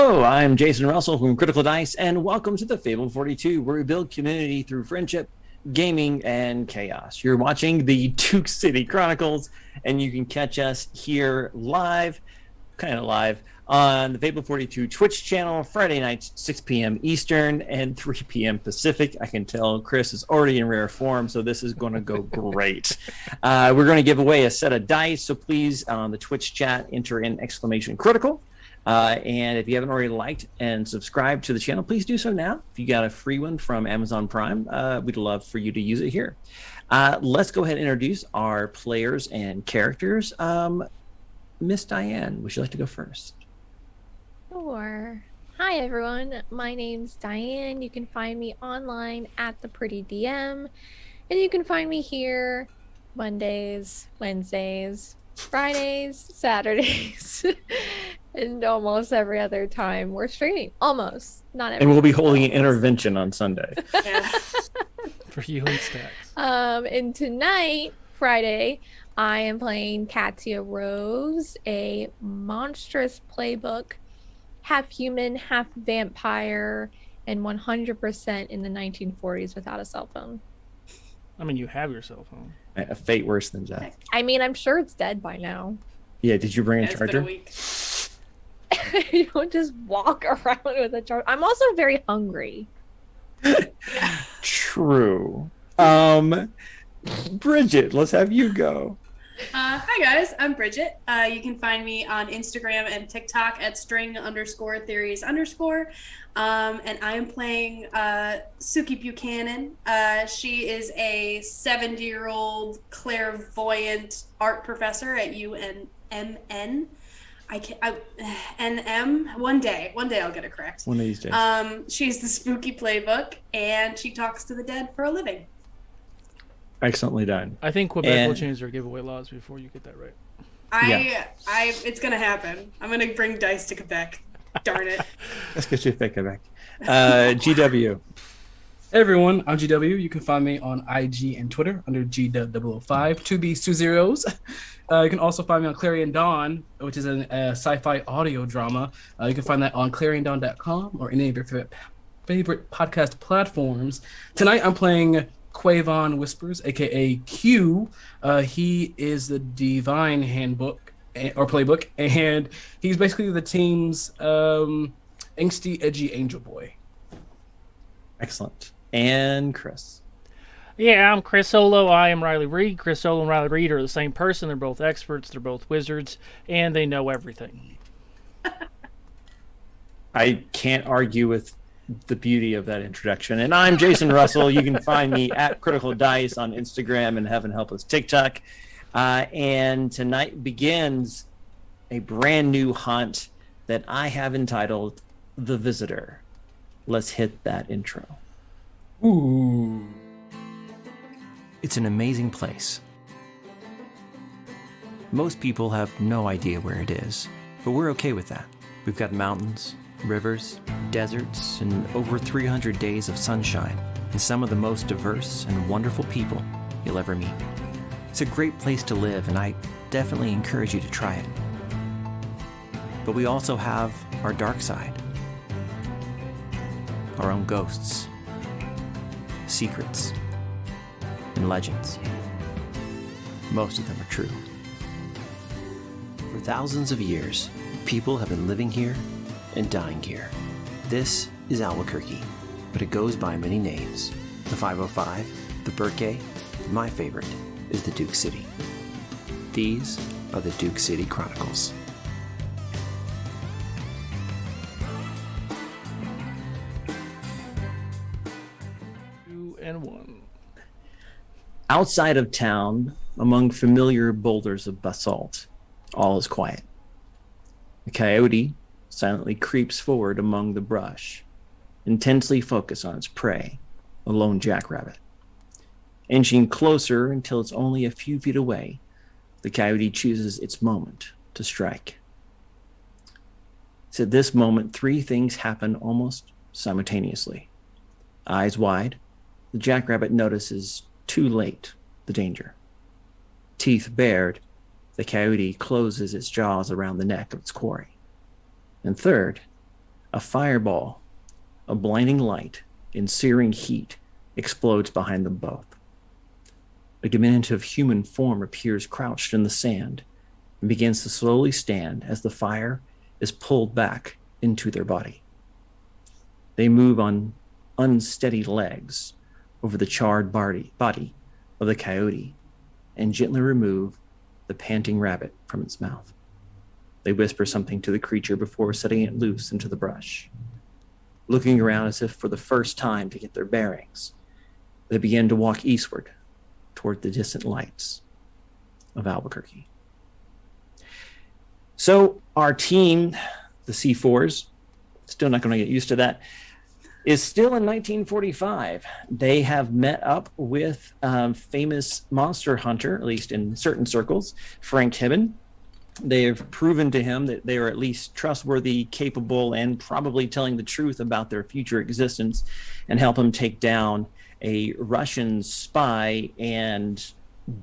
Hello, I'm Jason Russell from Critical Dice, and welcome to the Fable 42, where we build community through friendship, gaming, and chaos. You're watching the Duke City Chronicles, and you can catch us here live, on the Fable 42 Twitch channel, Friday nights, 6 p.m. Eastern and 3 p.m. Pacific. I can tell Chris is already in rare form, so this is going to go great. We're going to give away a set of dice, so please, on the Twitch chat, enter in !critical. And if you haven't already liked and subscribed to the channel, please do so now. If you got a free one from Amazon Prime, we'd love for you to use it here. Let's go ahead and introduce our players and characters. Miss Diane, would you like to go first? Sure. Hi, everyone. My name's Diane. You can find me online at The Pretty DM. And you can find me here Mondays, Wednesdays, Fridays, Saturdays, and almost every other time we're streaming. Almost. Not every. And we'll be holding an intervention on Sunday. For you and Stacks. And tonight, Friday, I am playing Katia Rose, a monstrous playbook, half human, half vampire, and 100% in the 1940s without a cell phone. I mean, you have your cell phone. A fate worse than death. I mean, I'm sure it's dead by now. Yeah, did you bring a charger? It's been a week. You don't just walk around with a charger. I'm also very hungry. True. Bridget, let's have you go. Hi guys, I'm Bridget. You can find me on Instagram and TikTok at string_theories_. And I am playing Suki Buchanan. She is a 70-year-old clairvoyant art professor at UNMN. One day I'll get it correct. One of these days. She's the spooky playbook, and she talks to the dead for a living. Excellently done. I think Quebec will change their giveaway laws before you get that right. It's gonna happen. I'm gonna bring dice to Quebec. Darn it. Let's get you to Quebec. GW. Hey everyone, I'm GW. You can find me on IG and Twitter under GW005, 2 zeros. You can also find me on Clarion Dawn, which is a sci-fi audio drama. You can find that on clariondawn.com or any of your favorite podcast platforms. Tonight I'm playing Quavon Whispers, aka Q. He is the Divine Handbook or Playbook, and he's basically the team's angsty, edgy angel boy. Excellent. And Chris. Yeah, I'm Chris Solo. I am Riley Reed. Chris Solo and Riley Reed are the same person. They're both experts. They're both wizards, and they know everything. I can't argue with the beauty of that introduction. And I'm Jason Russell. You can find me at Critical Dice on Instagram and Heaven Help Us TikTok. And tonight begins a brand new hunt that I have entitled The Visitor. Let's hit that intro. Ooh. It's an amazing place. Most people have no idea where it is, but we're okay with that. We've got mountains, rivers, deserts, and over 300 days of sunshine, and some of the most diverse and wonderful people you'll ever meet. It's a great place to live, and I definitely encourage you to try it. But we also have our dark side, our own ghosts, secrets, and legends. Most of them are true. For thousands of years, people have been living here and dying here. This is Albuquerque, but it goes by many names. The 505, the Burke, my favorite is the Duke City. These are the Duke City Chronicles. And one. Outside of town, among familiar boulders of basalt, all is quiet. A coyote silently creeps forward among the brush, intensely focused on its prey, a lone jackrabbit. Inching closer until it's only a few feet away, the coyote chooses its moment to strike. It's at this moment, three things happen almost simultaneously. Eyes wide, the jackrabbit notices too late the danger. Teeth bared, the coyote closes its jaws around the neck of its quarry. And third, A fireball, a blinding light in searing heat, explodes behind them both. A diminutive human form appears crouched in the sand and begins to slowly stand as the fire is pulled back into their body. They move on unsteady legs over the charred body of the coyote and gently remove the panting rabbit from its mouth. They whisper something to the creature before setting it loose into the brush. Looking around as if for the first time to get their bearings, they begin to walk eastward toward the distant lights of Albuquerque. So our team, the C4s, still not going to get used to that, is still in 1945. They have met up with famous monster hunter, at least in certain circles, Frank Hibben. They have proven to him that they are at least trustworthy, capable, and probably telling the truth about their future existence, and help him take down a Russian spy and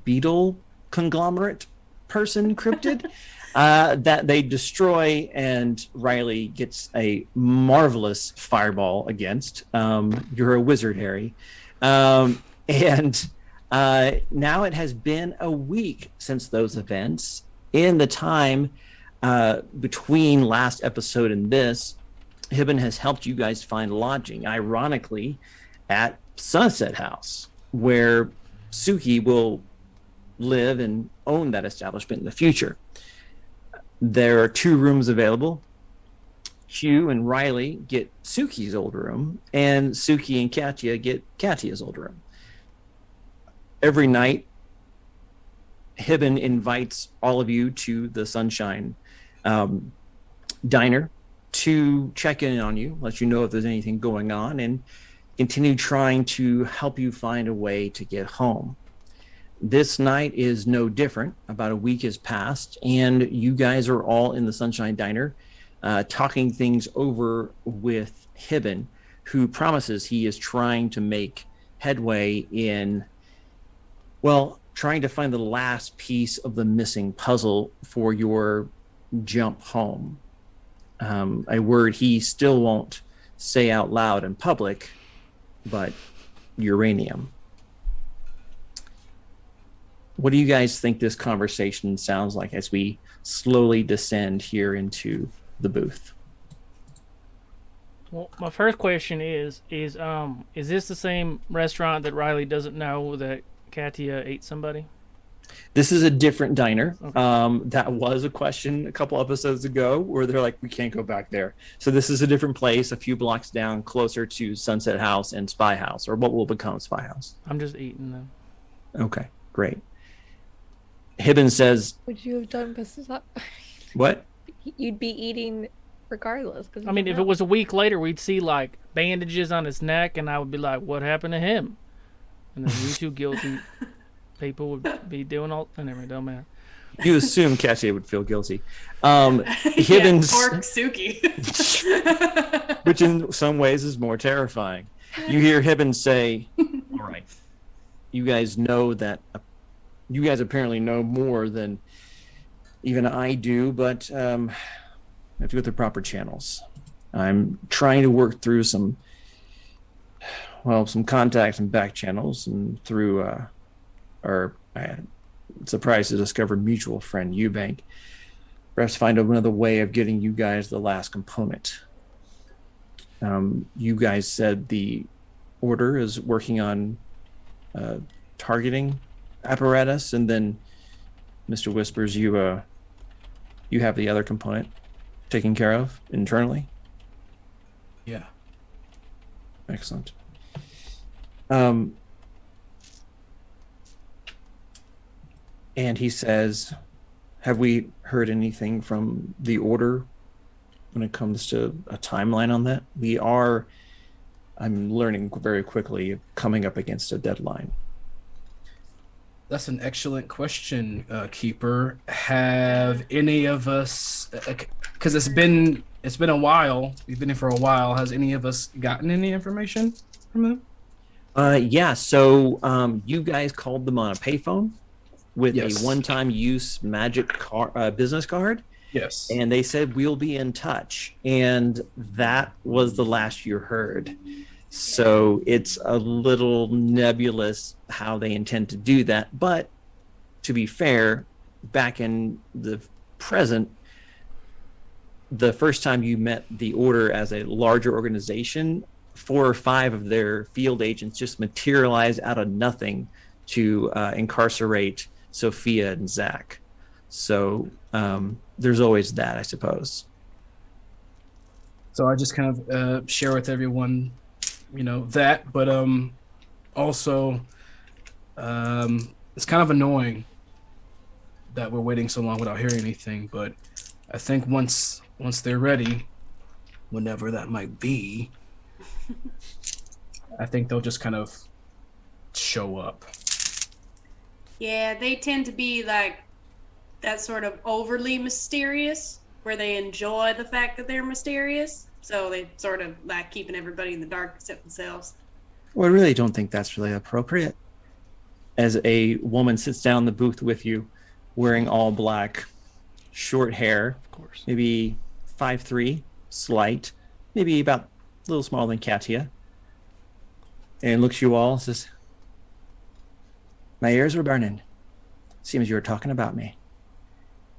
beetle conglomerate person cryptid that they destroy, and Riley gets a marvelous fireball against. You're a wizard, Harry. And now it has been a week since those events. In the time between last episode and this, Hibben has helped you guys find lodging, ironically, at Sunset House, where Suki will live and own that establishment in the future. There are 2 rooms available. Hugh and Riley get Suki's old room, and Suki and Katya get Katya's old room. Every night, Hibben invites all of you to the Sunshine Diner to check in on you, let you know if there's anything going on, and continue trying to help you find a way to get home. This night is no different. About a week has passed, and you guys are all in the Sunshine Diner talking things over with Hibben, who promises he is trying to make headway in, well, trying to find the last piece of the missing puzzle for your jump home. A word he still won't say out loud in public, but uranium. What do you guys think this conversation sounds like as we slowly descend here into the booth? Well, my first question is this the same restaurant that Riley doesn't know that Katya ate somebody? This is a different diner. Okay. That was a question a couple episodes ago where they're like, we can't go back there. So this is a different place, a few blocks down, closer to Sunset House and Spy House, or what will become Spy House. I'm just eating them. Okay, great. Hibben says, Would you have done business? what? You'd be eating regardless. I mean, if it was a week later, we'd see like bandages on his neck, and I would be like, "What happened to him?" And then you 2 guilty people would be doing all. And everything don't matter. You assume Katya would feel guilty. Hibben's, or Suki. which in some ways is more terrifying. You hear Hibben say, "All right, you guys know that. You guys apparently know more than even I do, but I have to go through proper channels. I'm trying to work through some contacts and back channels, and through I'm surprised to discover mutual friend Eubank. Perhaps find another way of getting you guys the last component. You guys said the Order is working on targeting apparatus, and then Mr. Whispers, you have the other component taken care of internally. Yeah. Excellent. And he says, have we heard anything from the Order when it comes to a timeline on that? I'm learning very quickly, coming up against a deadline. That's an excellent question, Keeper. Have any of us, because it's been a while, we've been here for a while, has any of us gotten any information from them? Yeah, so you guys called them on a payphone with Yes. a one-time use magic business card, Yes. And they said, we'll be in touch. And that was the last you heard. So it's a little nebulous how they intend to do that. But to be fair, back in the present, the first time you met the Order as a larger organization, 4 or 5 of their field agents just materialized out of nothing to incarcerate Sophia and Zach. So there's always that, I suppose. So I just kind of share with everyone, that, but also it's kind of annoying that we're waiting so long without hearing anything. But I think once they're ready, whenever that might be, I think they'll just kind of show up. Yeah, they tend to be like that sort of overly mysterious, where they enjoy the fact that they're mysterious. So they sort of like keeping everybody in the dark except themselves. Well, I really don't think that's really appropriate. As a woman sits down in the booth with you, wearing all black, short hair, Of course. maybe 5'3", slight, maybe about a little smaller than Katia, and looks you all and says, my ears were burning. Seems you were talking about me.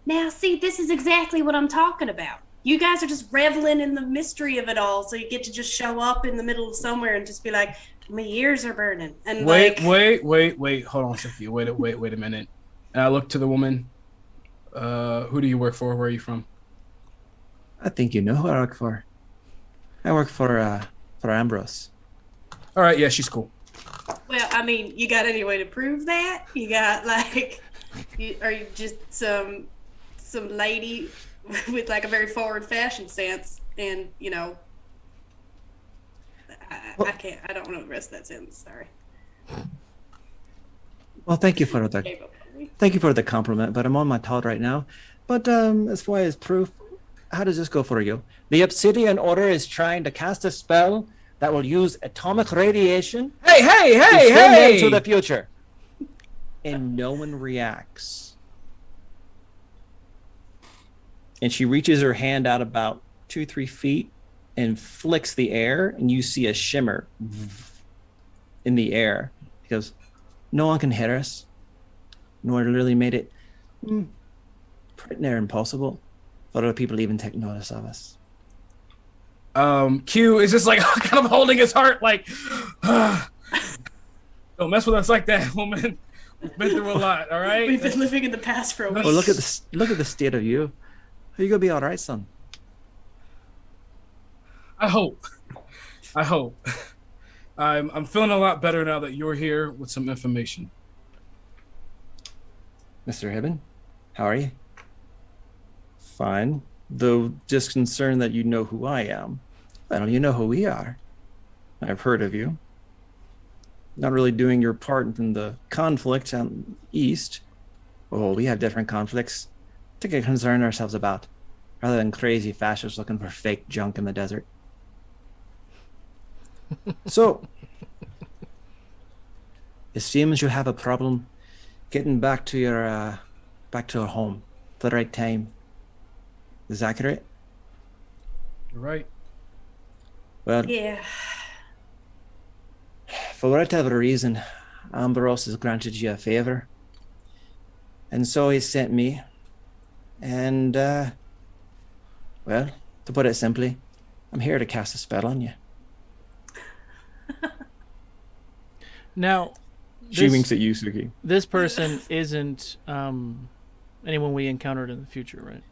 Now, see, this is exactly what I'm talking about. You guys are just reveling in the mystery of it all, so you get to just show up in the middle of somewhere and just be like, my ears are burning. And Wait. Hold on, Sophia. Wait a minute. And I look to the woman. Who do you work for? Where are you from? I think you know who I work for. I work for Ambrose. All right, yeah, she's cool. Well, I mean, you got any way to prove that? You got like, are you just some lady with like a very forward fashion sense? And I can't. I don't know the rest of that sentence. Sorry. Well, thank you for the compliment, but I'm on my toilet right now. But as far as proof, how does this go for you? The Obsidian Order is trying to cast a spell that will use atomic radiation to send them to the future. And no one reacts. And she reaches her hand out about 2-3 feet and flicks the air, and you see a shimmer in the air. He goes, no one can hear us. Nor literally made it pretty near impossible for other people to even take notice of us. Q is just like kind of holding his heart, like, don't mess with us like that, woman. We've been through a lot, all right? We've been living in the past for a week. Well, look at the state of you. Are you gonna be all right, son? I hope. I'm feeling a lot better now that you're here with some information. Mr. Hibben, how are you? Fine, though just concerned that you know who I am. Well, you know who we are. I've heard of you. Not really doing your part in the conflict out east. Oh, we have different conflicts to get concerned ourselves about, rather than crazy fascists looking for fake junk in the desert. So, it seems you have a problem getting back to your home at the right time. Is that accurate? You're right. Well, Yeah. for whatever reason, Ambrose has granted you a favor. And so he sent me. And, well, to put it simply, I'm here to cast a spell on you. Now, She winks at you, Suki. this person isn't anyone we encountered in the future, right?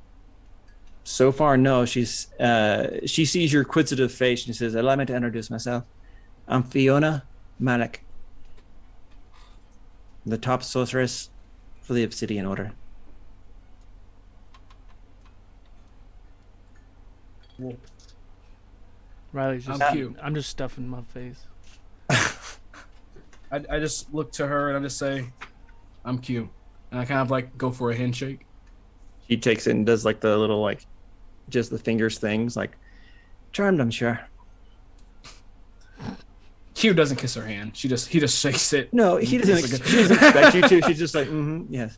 So far, no. She sees your inquisitive face and she says, allow me to introduce myself. I'm Fiona Malik, the top sorceress for the Obsidian Order. Riley's just I'm cute. I'm just stuffing my face. I just look to her and I just say, I'm Q. And I kind of like go for a handshake. She takes it and does like the little just the fingers things, like charmed, I'm sure. Q doesn't kiss her hand. He just shakes it. No, he doesn't. She doesn't expect you to. She's just like, yes.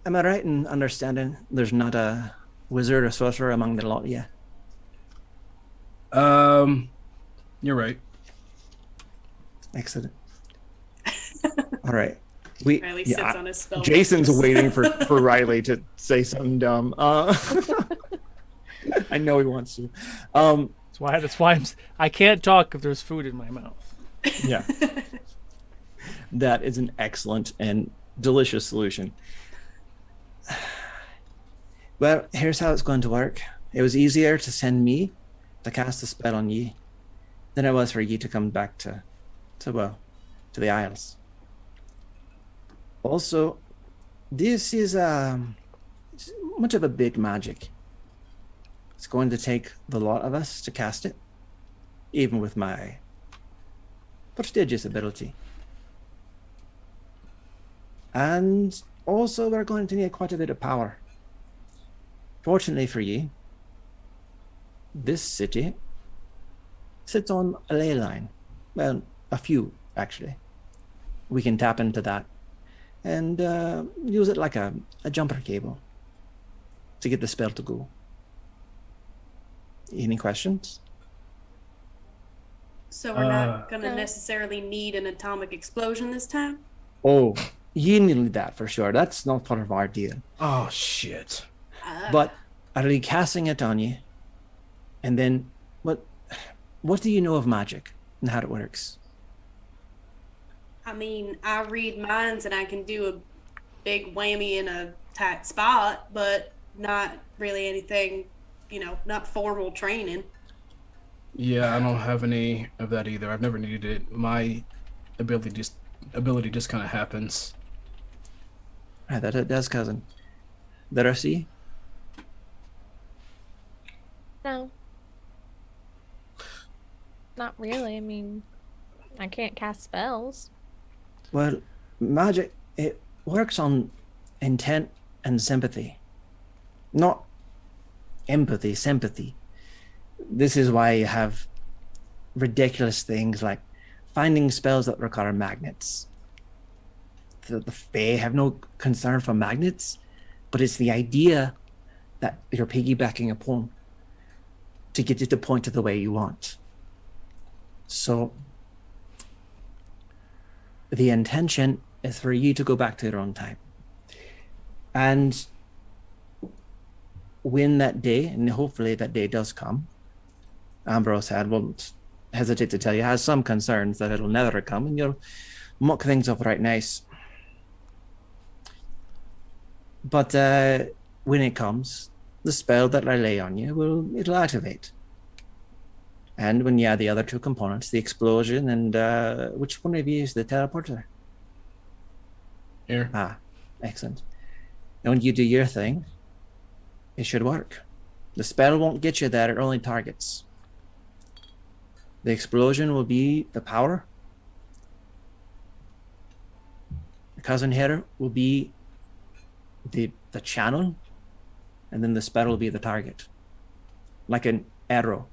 Am I right in understanding there's not a wizard or sorcerer among the lot of you? You're right. Excellent. All right. We Riley sits on his spell. Jason's boxes. waiting for Riley to say something dumb. I know he wants to. That's why I can't talk if there's food in my mouth. Yeah. That is an excellent and delicious solution. Well, here's how it's going to work. It was easier to send me to cast a spell on ye than it was for ye to come back to the Isles. Also, this is much of a big magic. It's going to take the lot of us to cast it, even with my prestigious ability. And also, we're going to need quite a bit of power. Fortunately for you, this city sits on a ley line. Well, a few, actually. We can tap into that and use it like a jumper cable to get the spell to go. Any questions? So we're not going to No. necessarily need an atomic explosion this time? Oh, you need that for sure. That's not part of our deal. Oh shit. But I'll be casting it on you. And then, what do you know of magic and how it works? I mean, I read minds and I can do a big whammy in a tight spot, but not really anything, not formal training. Yeah, I don't have any of that either. I've never needed it. My ability just kind of happens. Right, that it does, cousin. Darcy? No. Not really. I mean, I can't cast spells. Well, magic, it works on intent and sympathy. Not empathy, sympathy. This is why you have ridiculous things like finding spells that require magnets. The Fae have no concern for magnets, but it's the idea that you're piggybacking upon to get you to point it the way you want. So the intention is for you to go back to your own time. And when that day, and hopefully that day does come, Ambrose won't hesitate to tell you, has some concerns that it'll never come, and you'll muck things up right nice. But when it comes, the spell that I lay on you, it'll activate. And when you add the other two components, the explosion and which one of you is the teleporter? Here. Ah, excellent. And when you do your thing, it should work. The spell won't get you there, it only targets. The explosion will be the power. The cousin here will be the channel, and then the spell will be the target. Like an arrow.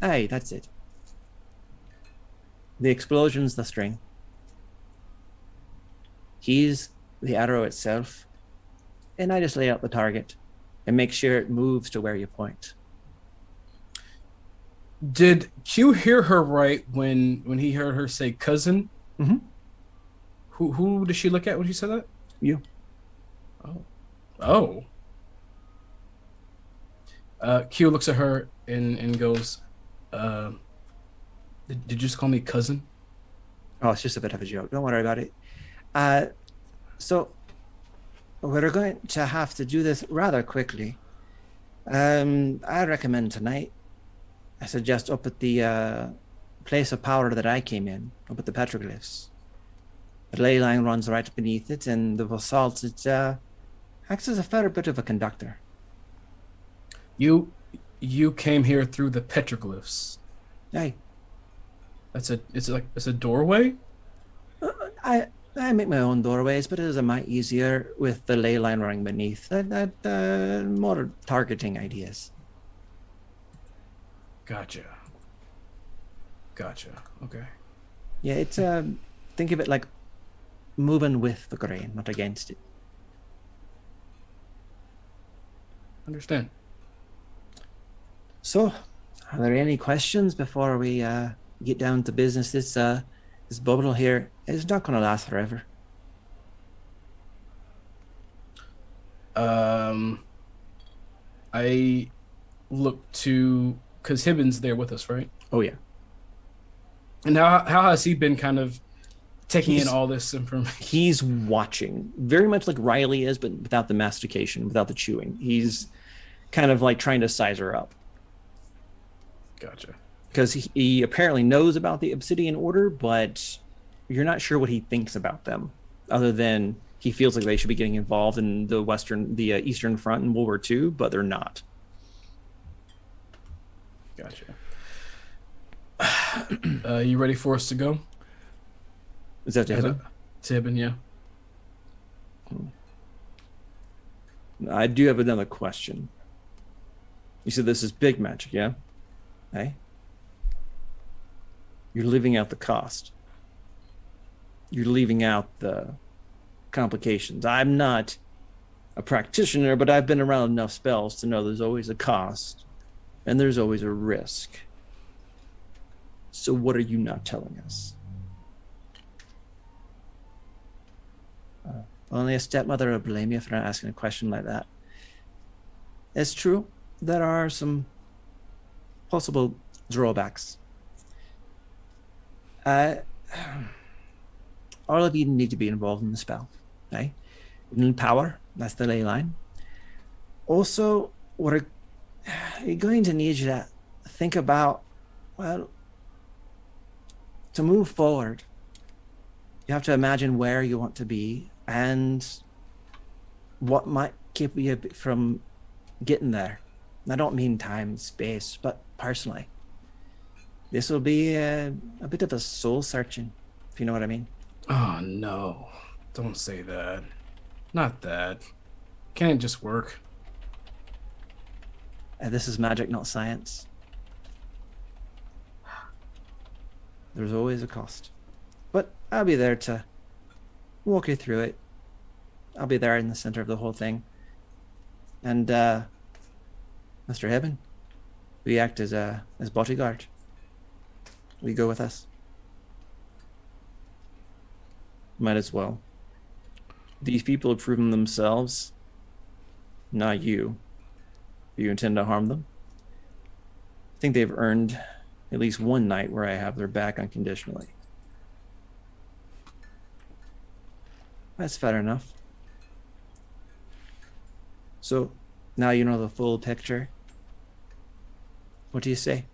Aye, that's it. The explosion's the string. He's the arrow itself, and I just lay out the target and make sure it moves to where you point. Did Q hear her right when he heard her say cousin? Mhm. Who did she look at when she said that? You. Oh. Q looks at her and goes, did you just call me cousin? Oh, it's just a bit of a joke. Don't worry about it. So we're going to have to do this rather quickly. I recommend tonight, I suggest up at the place of power that I came in, up at the petroglyphs. The ley line runs right beneath it, and the basalt, it acts as a fair bit of a conductor. You came here through the petroglyphs. Aye. It's a doorway? I make my own doorways, but it is a mite easier with the ley line running beneath. More targeting ideas. Gotcha. Okay. Yeah, it's think of it like moving with the grain, not against it. understand. So, are there any questions before we get down to business? This bubble here is not going to last forever. I look to because Hibbin's there with us, right? Oh yeah. And how has he been kind of taking in all this information? He's watching, very much like Riley is, but without the mastication, without the chewing. He's kind of like trying to size her up. Gotcha. Because he apparently knows about the Obsidian Order, but you're not sure what he thinks about them, other than he feels like they should be getting involved in the Eastern Front in World War II, but they're not. Gotcha. You ready for us to go? Is that to Hibbin? To Hibbin, yeah. I do have another question. You said this is big magic, yeah? Hey? You're leaving out the cost. You're leaving out the complications. I'm not a practitioner, but I've been around enough spells to know there's always a cost and there's always a risk. So what are you not telling us? Only a stepmother would blame you for not asking a question like that. It's true. There are some possible drawbacks. All of you need to be involved in the spell, okay? You need power. That's the ley line. Also, you're going to need you to think about, well, to move forward, you have to imagine where you want to be and what might keep you from getting there. I don't mean time and space, but personally. This will be a bit of a soul searching, if you know what I mean. Oh, no. Don't say that. Not that. Can't it just work? This is magic, not science. There's always a cost. But I'll be there to walk you through it. I'll be there in the center of the whole thing. And, Mr. Heaven, we act as bodyguard. Will you go with us? Might as well. These people have proven themselves, not you. Do you intend to harm them? I think they've earned at least one night where I have their back unconditionally. That's fair enough. So, now you know the full picture. What do you say?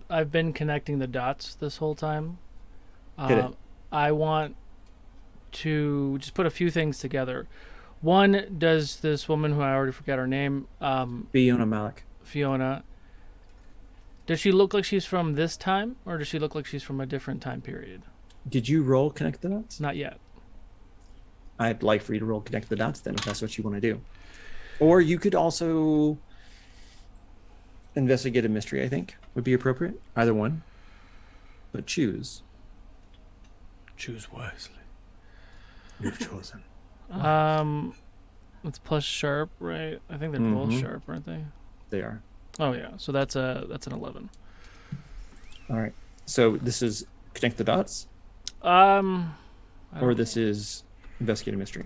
I've been connecting the dots this whole time. Hit it. I want to just put a few things together. One, does this woman who I already forgot her name, Fiona Malik. Fiona, does she look like she's from this time, or does she look like she's from a different time period? Did you roll connect the dots? Not yet. I'd like for you to roll connect the dots then, if that's what you want to do. Or you could also investigate a mystery, I think, would be appropriate. Either one. But choose. Choose wisely. You've chosen. It's plus sharp, right? I think they're both sharp, aren't they? They are. Oh yeah, so that's an 11. All right. So this is connect the dots, or this is investigate a mystery.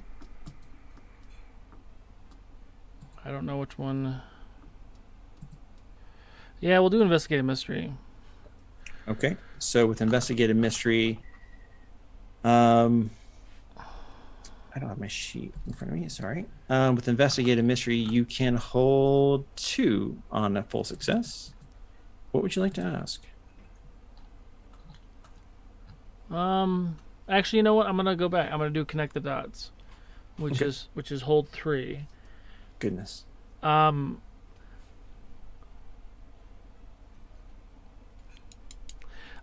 I don't know which one. Yeah, we'll do investigate a mystery. Okay. So with investigate a mystery, I don't have my sheet in front of me. Sorry. With investigate a mystery, you can hold 2 on a full success. What would you like to ask? Actually, you know what? I'm gonna go back. I'm gonna do connect the dots, which Okay. is hold 3. Goodness. I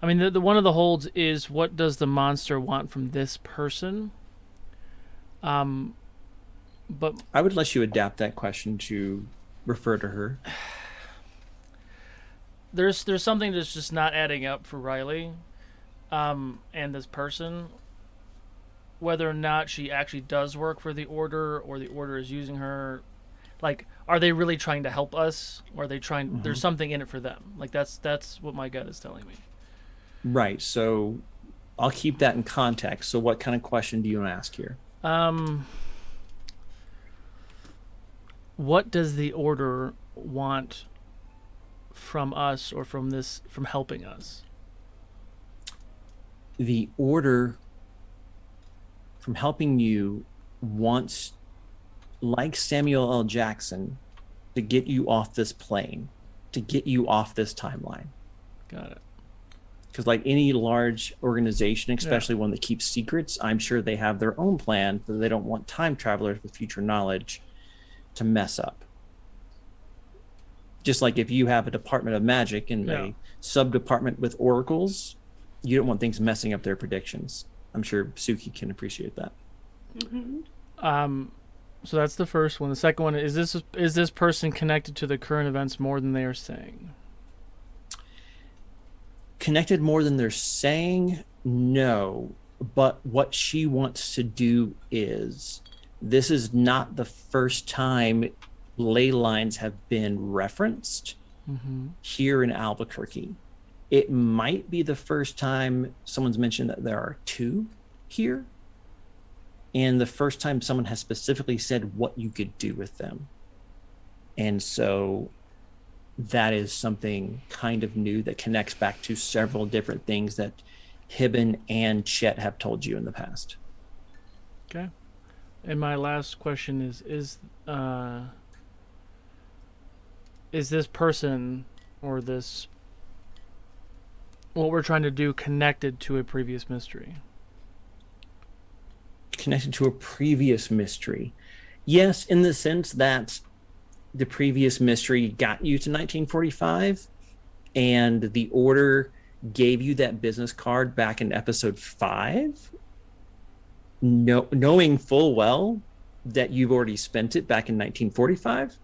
mean, the one of the holds is what does the monster want from this person? But I would let you adapt that question to refer to her. there's something that's just not adding up for Riley, and this person. whether or not she actually does work for the Order or the Order is using her. Like, are they really trying to help us, or are they trying? There's something in it for them. Like that's what my gut is telling me. Right. So I'll keep that in context. So what kind of question do you want to ask here? What does the Order want from us, or from helping us? The Order, from helping you, wants, like Samuel L. Jackson, to get you off this plane, to get you off this timeline. Got it. Because like any large organization, especially one that keeps secrets, I'm sure they have their own plan, but they don't want time travelers with future knowledge to mess up. Just like if you have a department of magic and a sub-department with oracles, you don't want things messing up their predictions. I'm sure Suki can appreciate that. So that's the first one. The second one is this person connected to the current events more than they are saying? Connected more than they're saying? No. But what she wants to do is, this is not the first time ley lines have been referenced here in Albuquerque. It might be the first time someone's mentioned that there are 2 here, and the first time someone has specifically said what you could do with them. And so that is something kind of new that connects back to several different things that Hibben and Chet have told you in the past. Okay. And my last question is this person, or this, what we're trying to do, connected to a previous mystery? Connected to a previous mystery? Yes, in the sense that the previous mystery got you to 1945, and the Order gave you that business card back in episode 5, knowing full well that you've already spent it back in 1945.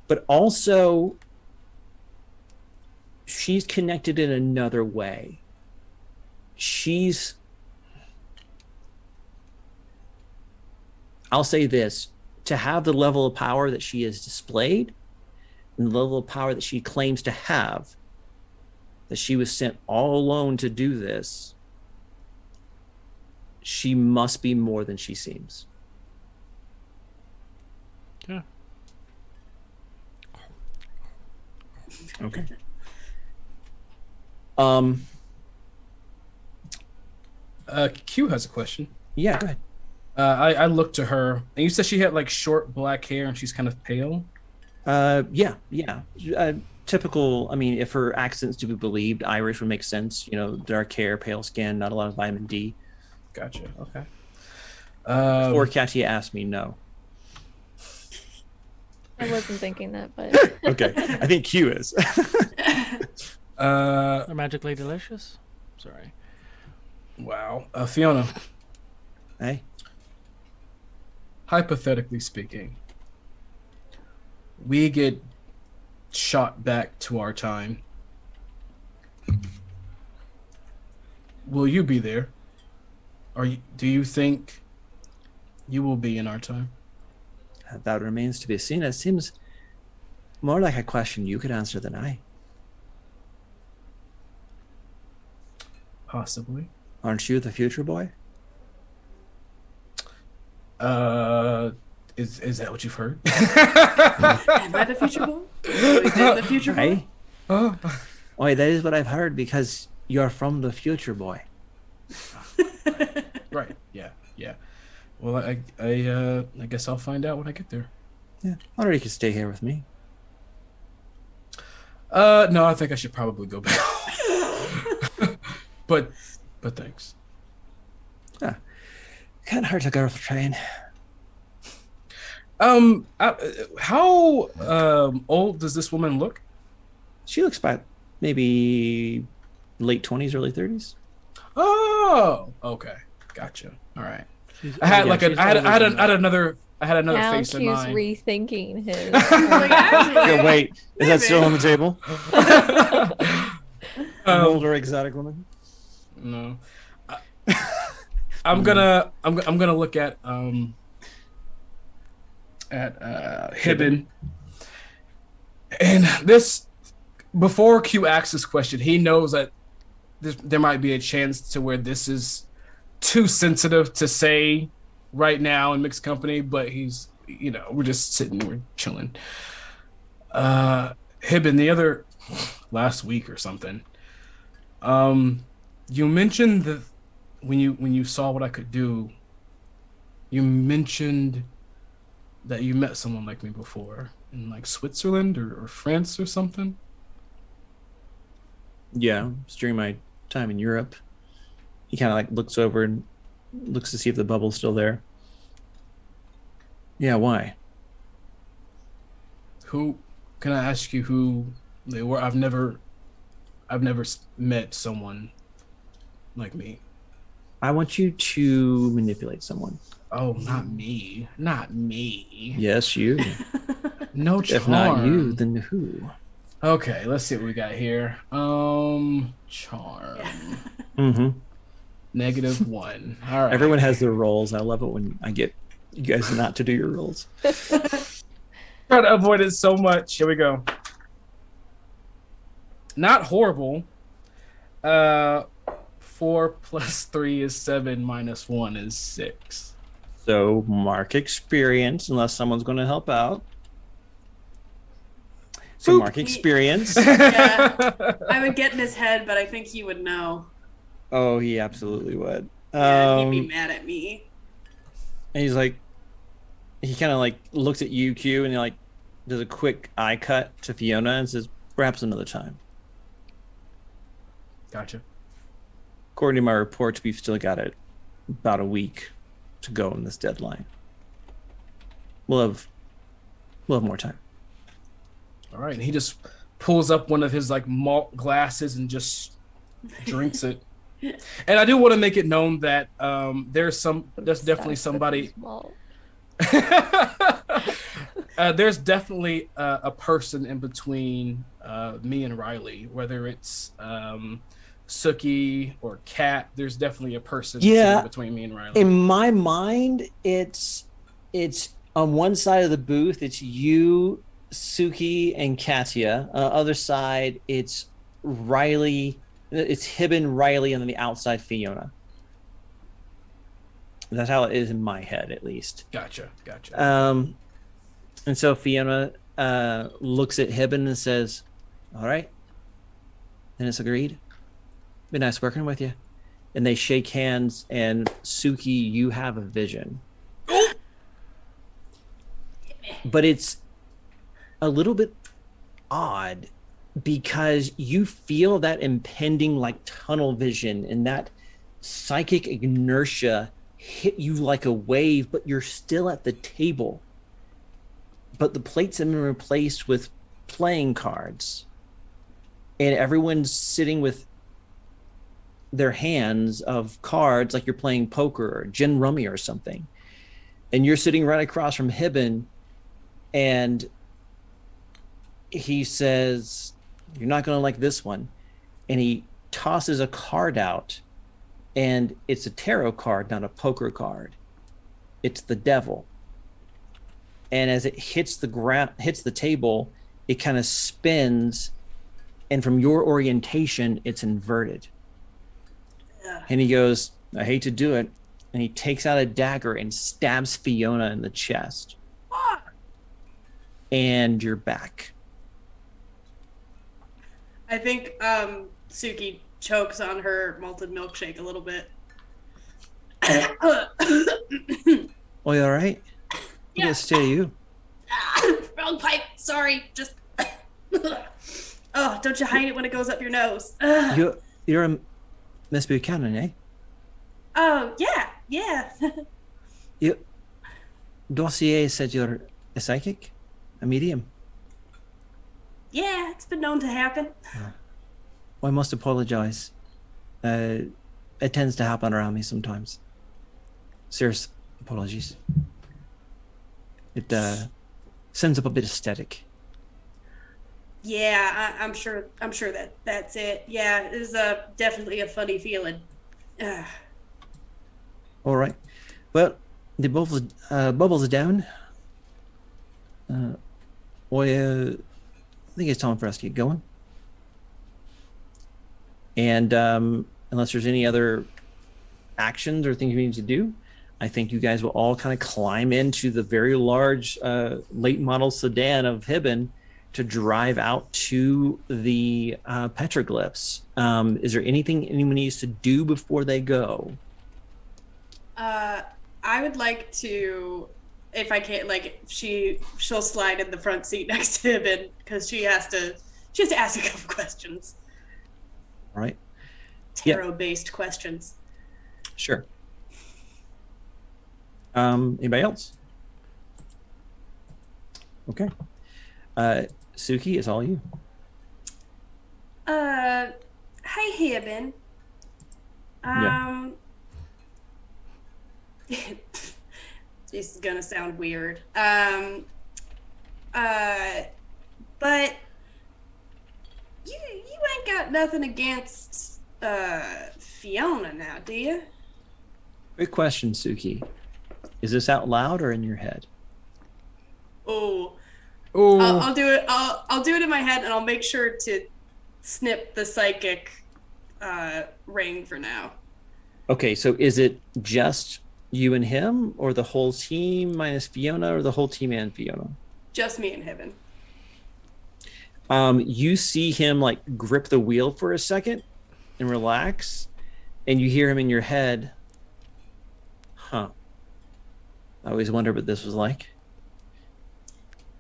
But also, she's connected in another way. I'll say this, to have the level of power that she has displayed, and the level of power that she claims to have, that she was sent all alone to do this, she must be more than she seems. Yeah. Okay. Q has a question. Yeah, go ahead. I looked to her, and you said she had like short black hair and she's kind of pale. Yeah. Typical. I mean, if her accent's to be believed, Irish would make sense. You know, dark hair, pale skin, not a lot of vitamin D. Gotcha. Okay. Before Katia asked me, no. I wasn't thinking that, but Okay, I think Q is. Magically delicious. Sorry. Wow. Fiona. Hey. Hypothetically speaking, we get shot back to our time. Will you be there? Do you think you will be in our time? That remains to be seen. It seems more like a question you could answer than I. Possibly. Aren't you the future boy? Is that what you've heard? Am I the future boy? The future boy? Hey? Oh, that is what I've heard, because you're from the future boy. Right. Yeah. Well, I guess I'll find out when I get there. Yeah. Or you could stay here with me. No, I think I should probably go back. but thanks. Yeah. Kind of hard to go with the train. How old does this woman look? She looks about maybe late 20s, early 30s. Oh, okay, gotcha. All right. I had another now face in Q's mind. rethinking his. Oh, wait, is that still on the table? An older exotic woman? No. I'm gonna look at Hibben. And this, before Q asks this question, he knows that there might be a chance to where this is too sensitive to say right now in mixed company, but he's, we're just sitting, we're chilling. Hibben, the other last week or something, you mentioned that when you saw what I could do, you mentioned that you met someone like me before in like Switzerland or France or something. Yeah, it's during my time in Europe. He kind of like looks over and looks to see if the bubble's still there. Yeah, why? Who, can I ask you who they were? I've never met someone like me. I want you to manipulate someone. Oh, not me. Not me. Yes, you. No charm. If not you, then who? Okay, let's see what we got here. Charm. Mm-hmm. -1. All right. Everyone has their roles. I love it when I get you guys not to do your roles. Try to avoid it so much. Here we go. Not horrible. 4 + 3 is 7 - 1 is 6. So mark experience, unless someone's going to help out. So mark experience. Yeah. I would get in his head, but I think he would know. Oh, he absolutely would. Yeah, he'd be mad at me. And he's like, he kind of like looks at you, Q, and he like does a quick eye cut to Fiona and says, perhaps another time. Gotcha. According to my reports, we've still got about a week to go in this deadline. We'll have more time. All right, and he just pulls up one of his like malt glasses and just drinks it. And I do want to make it known that there's definitely somebody. There's definitely a person in between me and Riley, whether it's Suki or Kat. There's definitely a person sitting between me and Riley. In my mind, it's on one side of the booth, it's you, Suki, and Katya. Other side, it's Riley. It's Hibben, Riley, and then the outside Fiona. That's how it is in my head, at least. Gotcha. And so Fiona looks at Hibben and says, all right, then it's agreed. Been nice working with you. And they shake hands, and Suki, you have a vision. But it's a little bit odd because you feel that impending like tunnel vision and that psychic inertia hit you like a wave, but you're still at the table. But the plates have been replaced with playing cards. And everyone's sitting with their hands of cards like you're playing poker or gin rummy or something. And you're sitting right across from Hibben, and he says, you're not going to like this one. And he tosses a card out, and it's a tarot card, not a poker card. It's the devil. And as it hits the ground, hits the table, it kind of spins, and from your orientation, it's inverted. And he goes, I hate to do it. And he takes out a dagger and stabs Fiona in the chest. And you're back. I think Suki chokes on her malted milkshake a little bit. Oh, you all right? Yeah. Let's stay you. Wrong pipe. Sorry. Just. Oh, don't you hide it when it goes up your nose. You're a Miss Buchanan, eh? Oh, yeah. Dossier said you're a psychic? A medium? Yeah, it's been known to happen. Well, I must apologize. It tends to happen around me sometimes. Serious apologies. It sends up a bit of static. Yeah, I'm sure that's it. Yeah, it is definitely a funny feeling. All right. Well, the bubbles are down. I think it's time for us to get going. And unless there's any other actions or things we need to do, I think you guys will all kind of climb into the very large late model sedan of Hibben to drive out to the petroglyphs. Is there anything anyone needs to do before they go? I would like to, if I can, like she'll slide in the front seat next to him, and because she has to ask a couple questions. All right. Tarot-based questions. Sure. Anybody else? Okay. Suki, it's all you. Hi, Hibben. This is gonna sound weird. But you ain't got nothing against Fiona now, do you? Great question, Suki. Is this out loud or in your head? Oh, Oh, I'll do it. I'll do it in my head, and I'll make sure to snip the psychic ring for now. Okay, so is it just you and him, or the whole team minus Fiona, or the whole team and Fiona? Just me and Hibben. You see him like grip the wheel for a second and relax, and you hear him in your head, huh. I always wondered what this was like.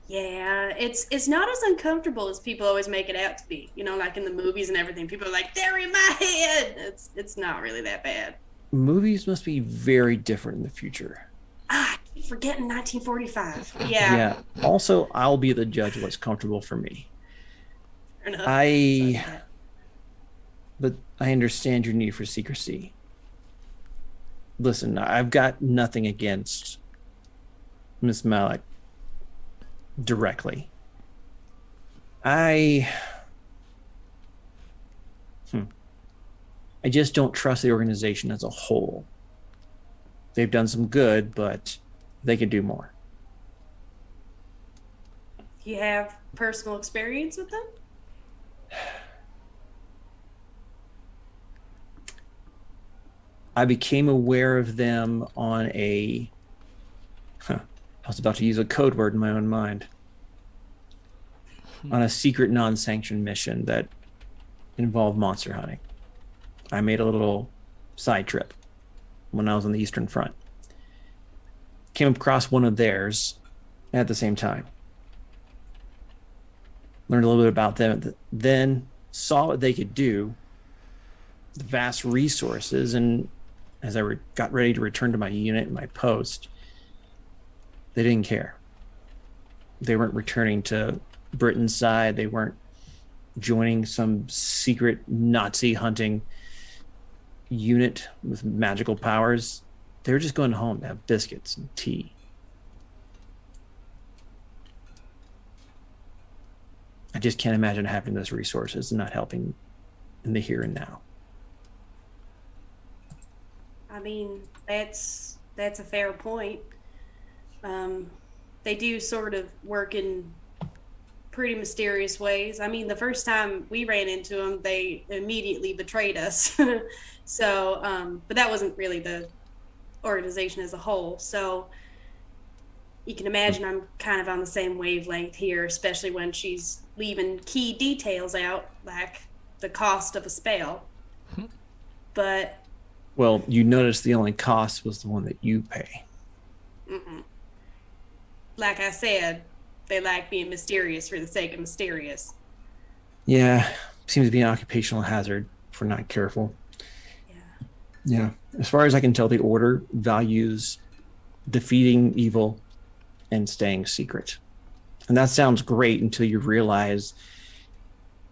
Yeah, it's not as uncomfortable as people always make it out to be. You know, like in the movies and everything, people are like, they're in my head. It's not really that bad. Movies must be very different in the future. I keep forgetting 1945. Yeah. Yeah. Also, I'll be the judge of what's comfortable for me. Fair enough. But I understand your need for secrecy. Listen, I've got nothing against Miss Malik directly. I just don't trust the organization as a whole. They've done some good, but they could do more. You have personal experience with them? I became aware of them on I was about to use a code word in my own mind. On a secret non-sanctioned mission that involved monster hunting. I made a little side trip when I was on the Eastern Front. Came across one of theirs at the same time. Learned a little bit about them, then saw what they could do, the vast resources, and as I got ready to return to my unit and my post, they didn't care. They weren't returning to Britain's side. They weren't joining some secret Nazi hunting unit with magical powers. They were just going home to have biscuits and tea. I just can't imagine having those resources and not helping in the here and now. I mean, that's a fair point. They do sort of work in pretty mysterious ways. I mean, the first time we ran into them, they immediately betrayed us. So, but that wasn't really the organization as a whole. So you can imagine I'm kind of on the same wavelength here, especially when she's leaving key details out, like the cost of a spell. But well, you notice the only cost was the one that you pay. Like I said, they like being mysterious for the sake of mysterious. Yeah, seems to be an occupational hazard if we're not careful. Yeah. As far as I can tell, the Order values defeating evil and staying secret. And that sounds great until you realize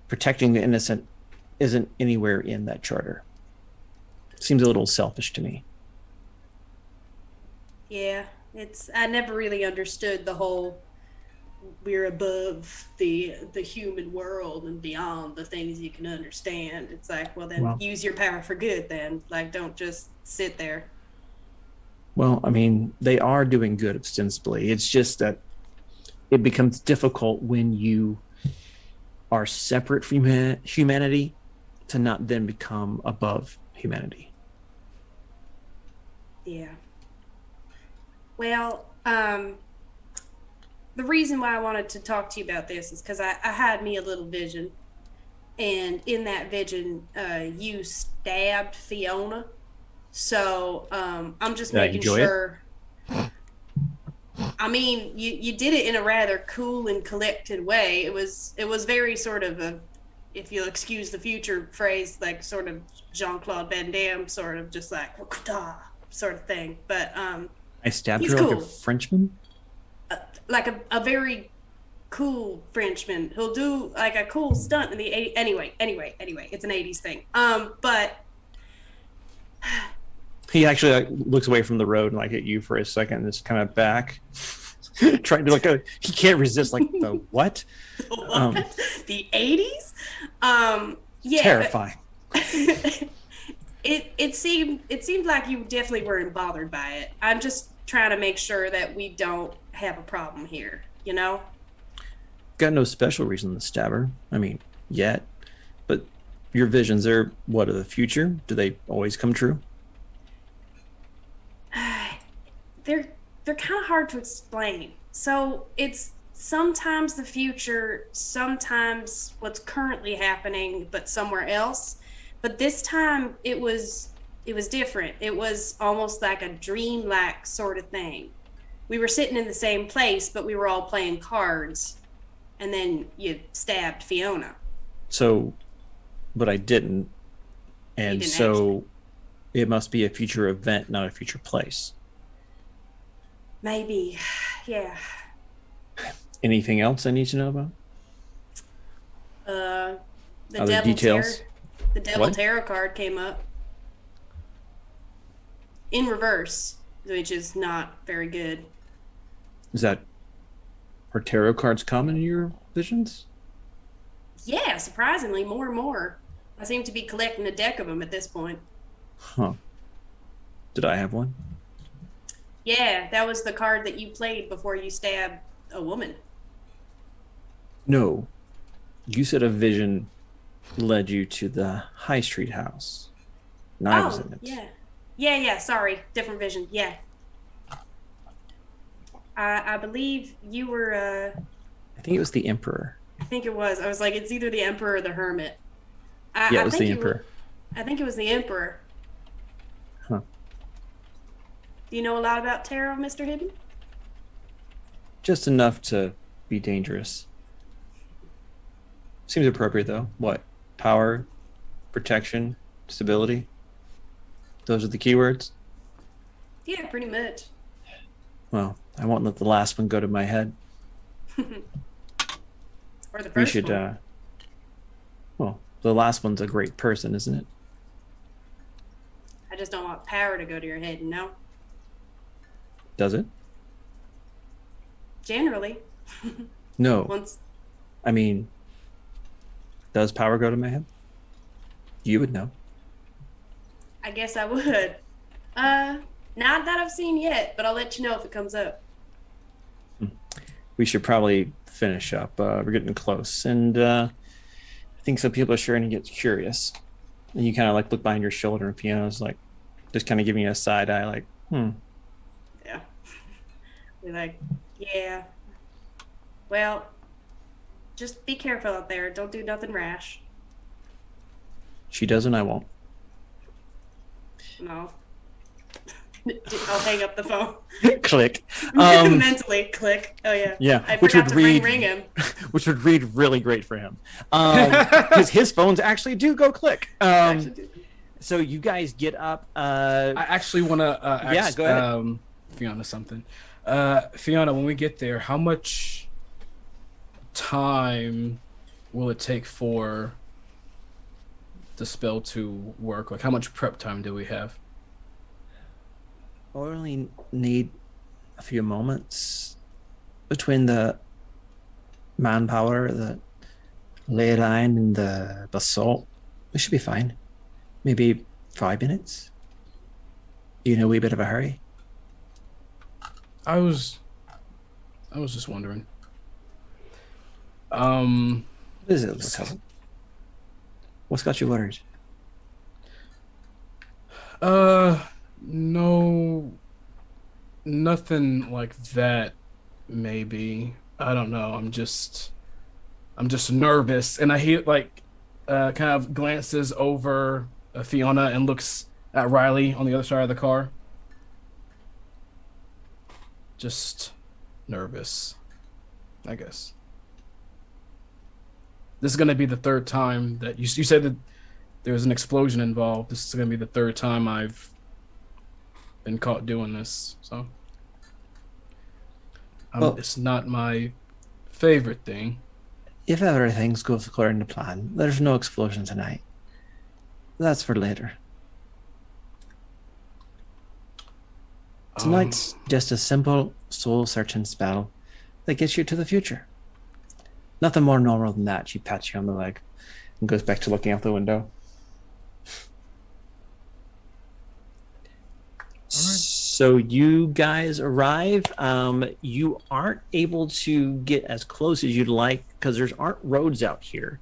protecting the innocent isn't anywhere in that charter. Seems a little selfish to me. Yeah, I never really understood the whole we're above the human world and beyond the things you can understand. It's like, well then use your power for good then. Like, don't just sit there. Well, I mean, they are doing good ostensibly. It's just that it becomes difficult when you are separate from humanity to not then become above humanity. Yeah. Well, the reason why I wanted to talk to you about this is because I had me a little vision. And in that vision, you stabbed Fiona. So I'm just Did I making enjoy sure. I mean, you did it in a rather cool and collected way. It was very sort of a, if you'll excuse the future phrase, like sort of Jean-Claude Van Damme, sort of just like sort of thing. But I stabbed he's her like a cool. Frenchman? Like a very cool Frenchman. He'll do like a cool stunt in the 80s. Anyway, it's an 80s thing. But He actually like, looks away from the road and like at you for a second and is kind of back. Trying to he can't resist like the what? The 80s? Yeah. Terrifying. It seemed like you definitely weren't bothered by it. I'm just trying to make sure that we don't have a problem here, you know? Got no special reason to stab her. I mean, yet. But your visions are what of the future? Do they always come true? They're kind of hard to explain. So it's sometimes the future, sometimes what's currently happening, but somewhere else. But this time it was different. It was almost like a dream-like sort of thing. We were sitting in the same place, but we were all playing cards, and then you stabbed Fiona. So, but I didn't. And didn't so actually. it must be a future event, not a future place. Maybe, yeah. Anything else I need to know about? The Other details? The Devil What? Tarot card came up in reverse, which is not very good. Is that are tarot cards common in your visions? Yeah, surprisingly, more and more. I seem to be collecting a deck of them at this point. Huh. Did I have one? Yeah, that was the card that you played before you stabbed a woman. No. You said a vision led you to the High Street house. And I was in it. Yeah. Yeah, sorry. Different vision. Yeah. I believe you were, I think it was the Emperor. I think it was. I was like, it's either the Emperor or the Hermit. Yeah, it was think the you Emperor. I think it was the Emperor. Huh. Do you know a lot about tarot, Mr. Hidden? Just enough to be dangerous. Seems appropriate though. What? Power, protection, stability. Those are the keywords. Yeah, pretty much. Well, I won't let the last one go to my head. Or the first We should one. well, the last one's a great person, isn't it? I just don't want power to go to your head, you know? Does it? Generally. No. Once I mean, does power go to my head? You would know. I guess I would. Not that I've seen yet, but I'll let you know if it comes up. We should probably finish up. We're getting close. And I think some people are starting to get curious. And you kind of like look behind your shoulder and Fiona's like just kind of giving you a side eye like, Yeah. We're like, yeah. Well, just be careful out there. Don't do nothing rash. She doesn't, I won't. No. I'll hang up the phone. Click. Mentally, click. Oh yeah. Yeah, I which forgot would to read ring him. which would read really great for him. Because his phones actually do go click. So you guys get up. I actually want to ask go ahead. Fiona something. Fiona, when we get there, how much time will it take for the spell to work? Like, how much prep time do we have? I only need a few moments between the manpower, the ley line, and the basalt. We should be fine. Maybe 5 minutes. You in a wee bit of a hurry? I was just wondering. What is it, little cousin? What's got you worried? No, nothing like that. Maybe I don't know. I'm just nervous, and I hear like, kind of glances over Fiona and looks at Riley on the other side of the car. Just nervous, I guess. This is gonna be the third time that you said that there was an explosion involved. This is gonna be the third time I've been caught doing this, so Well- it's not my favorite thing. If everything goes according to plan, there's no explosion tonight. That's for later. Tonight's just a simple soul-searching spell that gets you to the future. Nothing more normal than that. She pats you on the leg and goes back to looking out the window. So you guys arrive. You aren't able to get as close as you'd like because there aren't roads out here.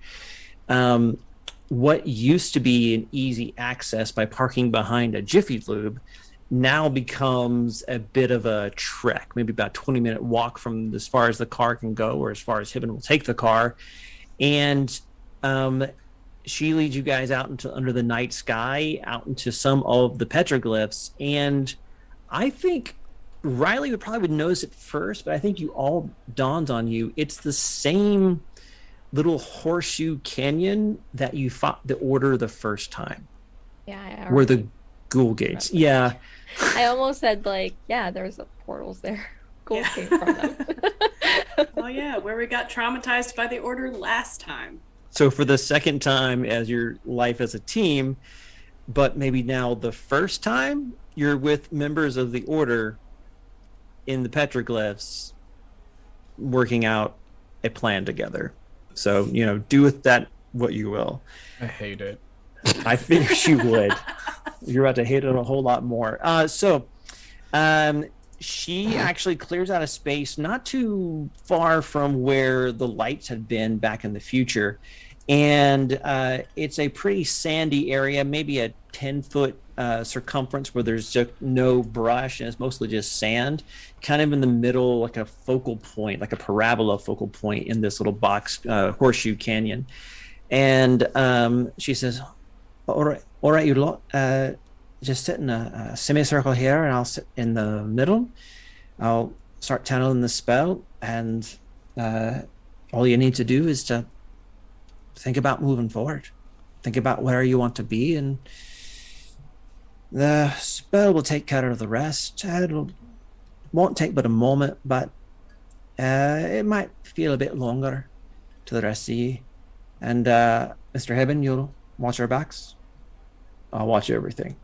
What used to be an easy access by parking behind a Jiffy Lube now becomes a bit of a trek, maybe about a 20-minute walk from as far as the car can go or as far as Hibben will take the car. And she leads you guys out into under the night sky, out into some of the petroglyphs. And I think Riley would notice it first, but I think you all dawned on you. It's the same little horseshoe canyon that you fought the Order the first time. Yeah, Where the ghoul gates. Yeah. I almost said like, yeah, there's portals there. Ghouls Yeah. came from them. Oh yeah, where we got traumatized by the Order last time. So for the second time as your life as a team, but maybe now the first time you're with members of the Order in the petroglyphs working out a plan together. So, do with that what you will. I hate it. I figured you would. You're about to hate it a whole lot more. She actually clears out a space not too far from where the lights had been back in the future. And it's a pretty sandy area, maybe a 10-foot circumference where there's just no brush and it's mostly just sand, kind of in the middle, like a focal point, like a parabola focal point in this little box horseshoe canyon. And she says, all right, you lot, just sit in a semicircle here and I'll sit in the middle. I'll start channeling the spell, and all you need to do is to think about moving forward. Think about where you want to be, and the spell will take care of the rest. Won't take but a moment, but it might feel a bit longer to the rest of you. And Mr. Hibben, you'll watch our backs. I'll watch everything.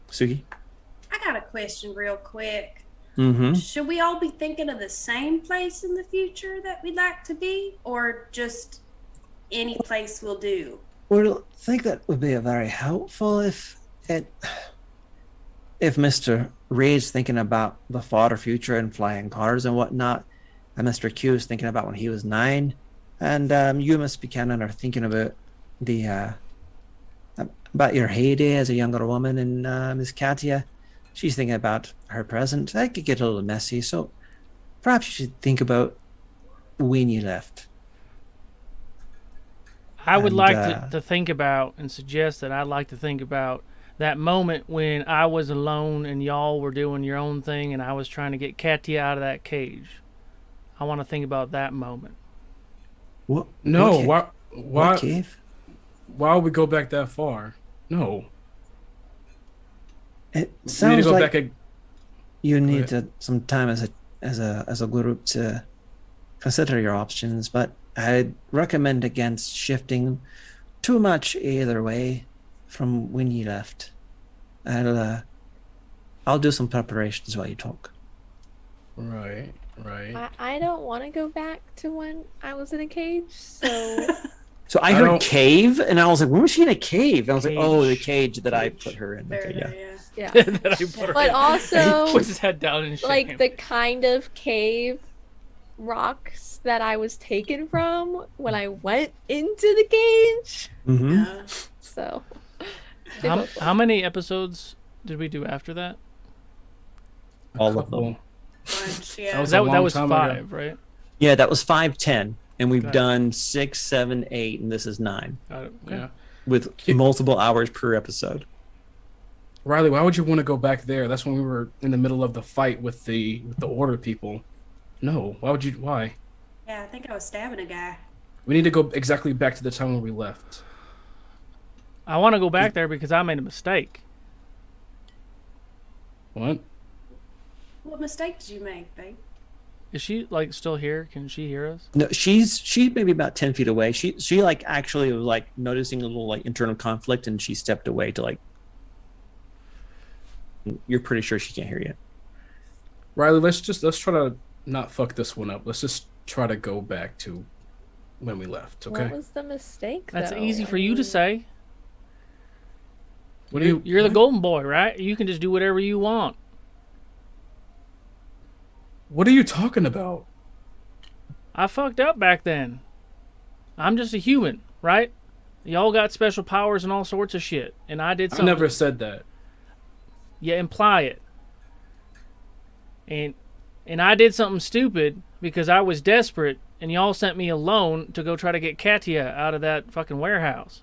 Suki? I got a question real quick. Mm-hmm. Should we all be thinking of the same place in the future that we'd like to be, or just any place will do? Well, I think that would be very helpful if Mr. Reed's thinking about the far future and flying cars and whatnot, and Mr. Q is thinking about when he was 9, and you, Miss Buchanan, are thinking about about your heyday as a younger woman, and Miss Katia, she's thinking about her present. That could get a little messy, so perhaps you should think about when you left. I would And, like to think about and suggest that I'd like to think about that moment when I was alone and y'all were doing your own thing and I was trying to get Katia out of that cage. I want to think about that moment. What? No, what why cave? why would we go back that far? No. It We need to sounds go like back you need ahead. some time as a group to consider your options, but I'd recommend against shifting too much either way from when you left. I'll do some preparations while you talk. Right. I don't want to go back to when I was in a cage, so So I I heard don't- cave, and I was like, when was she in a cave? And I was like, oh, the Cage. cage that I Cage. put her in. There, Okay, there, yeah. yeah. Yeah. That I put her But in. also, He puts his head down in shame. like the kind of cave rocks that I was taken from when I went into the cage. Mm-hmm. Yeah. So, they How, both how many episodes did we do after that? All of Couple. them. Bunch, That yeah. was That a long was time 5, ago. right? Yeah, that was 5, 10, and we've Got it. done 6, 7, 8, and this is 9 Got it. Okay. Yeah. with multiple hours per episode. Riley, why would you want to go back there? That's when we were in the middle of the fight with the order people. No, why would you? Why? Yeah, I think I was stabbing a guy. We need to go exactly back to the time when we left. I want to go back there because I made a mistake. What? What mistake did you make, babe? Is she like still here? Can she hear us? No, she's maybe about 10 feet away. She like actually was like noticing a little like internal conflict, and she stepped away to like. You're pretty sure she can't hear you. Riley, let's try to not fuck this one up. Let's just try to go back to when we left. Okay. What was the mistake? That's though? easy I for you to mean, say. What do you? You're the what? golden boy, right? You can just do whatever you want. What are you talking about? I fucked up back then. I'm just a human, right? Y'all got special powers and all sorts of shit, and I did I something. never said that. You imply it. And I did something stupid because I was desperate, and y'all sent me alone to go try to get Katia out of that fucking warehouse.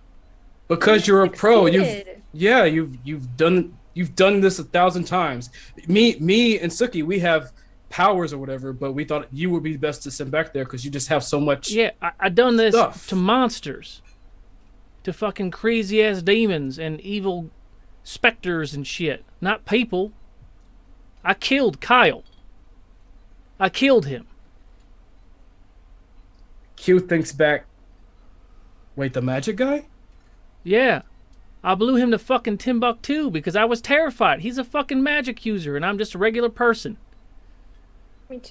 Because you're a pro. succeeded. You've done this 1,000 times. Me and Suki, we have powers or whatever, but we thought you would be best to send back there because you just have so much. Yeah, I done this Stuff. to monsters, to fucking crazy ass demons and evil specters and shit, not people. I killed Kyle. I killed him. Q thinks back. Wait, the magic guy? Yeah. I blew him to fucking Timbuktu because I was terrified. He's a fucking magic user and I'm just a regular person. I mean,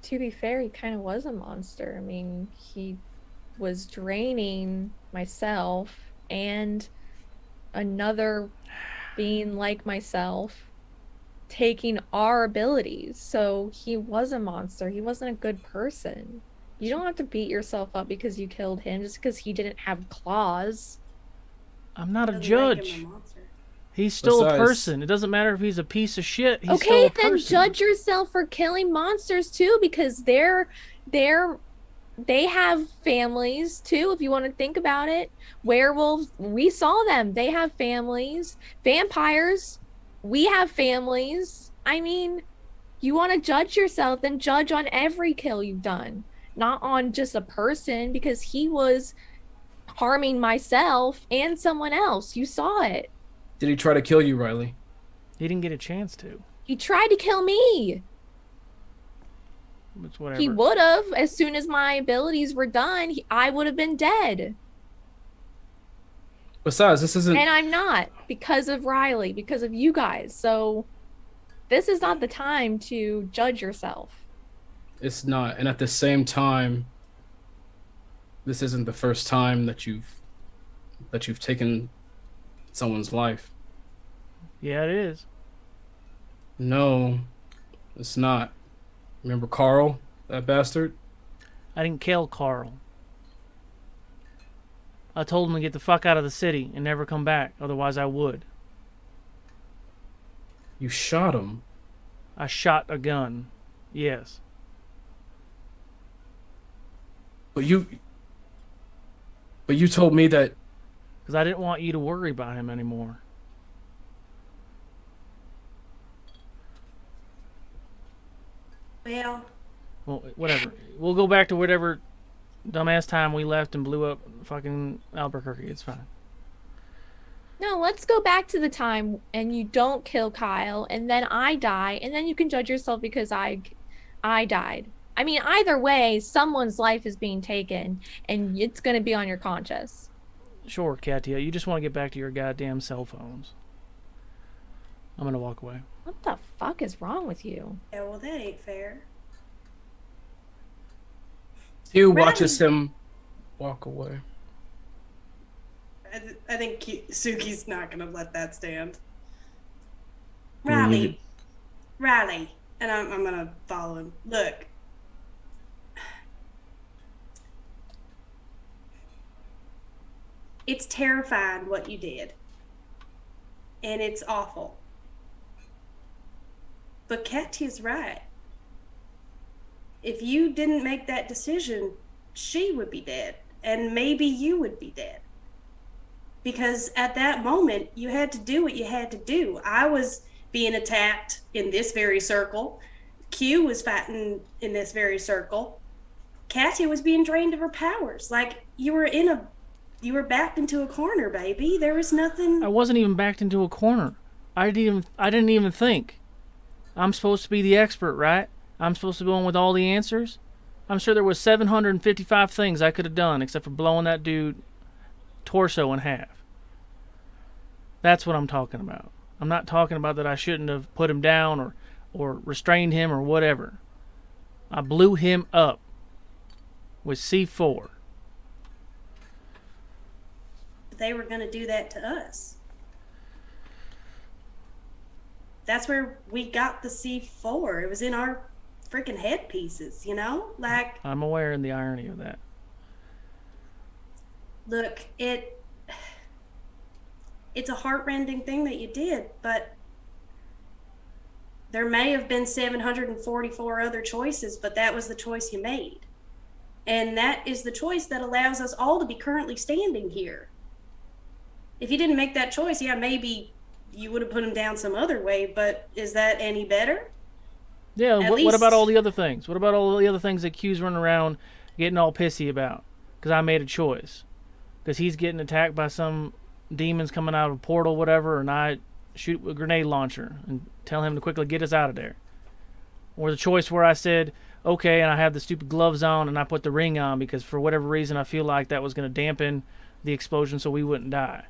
to be fair, he kind of was a monster. I mean, he was draining myself and another being like myself, taking our abilities. So he was a monster. He wasn't a good person. You don't have to beat yourself up because you killed him just because he didn't have claws. I'm not a Doesn't make judge. him a monster. He's still a Besides- person. It doesn't matter if he's a piece of shit. He's still Okay, a then person. judge yourself for killing monsters too, because they have families too. If you want to think about it, werewolves, we saw them. They have families. Vampires, we have families. I mean, you want to judge yourself, then judge on every kill you've done, not on just a person, because he was harming myself and someone else. You saw it. Did he try to kill you, Riley? He didn't get a chance to. He tried to kill me. It's whatever. He would have. As soon as my abilities were done, I would have been dead. Besides, this isn't. And I'm not, because of Riley, because of you guys. So this is not the time to judge yourself. It's not. And at the same time, this isn't the first time that you've taken someone's life. Yeah, it is. No, it's not. Remember Carl, that bastard? I didn't kill Carl. I told him to get the fuck out of the city and never come back. Otherwise, I would. You shot him. I shot a gun. Yes. But you told me that. Because I didn't want you to worry about him anymore. Well, Well, whatever. We'll go back to whatever dumbass time we left and blew up fucking Albuquerque. It's fine. No, let's go back to the time and you don't kill Kyle and then I die and then you can judge yourself because I died. I mean, either way, someone's life is being taken and it's going to be on your conscience. Sure, Katia. You just want to get back to your goddamn cell phones. I'm going to walk away. What the fuck is wrong with you? yeah, well, that ain't fair. Q watches him walk away. I think Suki's not gonna let that stand. Well, you- Riley, and I'm gonna follow him. Look, it's terrifying what you did, and it's awful. But Katya's right. If you didn't make that decision, she would be dead, and maybe you would be dead. Because at that moment, you had to do what you had to do. I was being attacked in this very circle. Q was fighting in this very circle. Katya was being drained of her powers. Like, you were backed into a corner, baby. There was nothing. I wasn't even backed into a corner. I didn't even think. I'm supposed to be the expert, right? I'm supposed to go in with all the answers? I'm sure there was 755 things I could have done except for blowing that dude torso in half. That's what I'm talking about. I'm not talking about that I shouldn't have put him down or restrained him or whatever. I blew him up with C4. They were going to do that to us. That's where we got the C4. It was in our freaking headpieces, you know? Like, I'm aware of the irony of that. look, it's a heartrending thing that you did, but there may have been 744 other choices, but that was the choice you made. And that is the choice that allows us all to be currently standing here. If you didn't make that choice, yeah, maybe you would have put him down some other way, but is that any better? Yeah, At what least- about all the other things? What about all the other things that Q's running around getting all pissy about? Because I made a choice. Because he's getting attacked by some demons coming out of a portal, whatever, and I shoot a grenade launcher and tell him to quickly get us out of there. Or the choice where I said, okay, and I have the stupid gloves on and I put the ring on because for whatever reason I feel like that was going to dampen the explosion so we wouldn't die.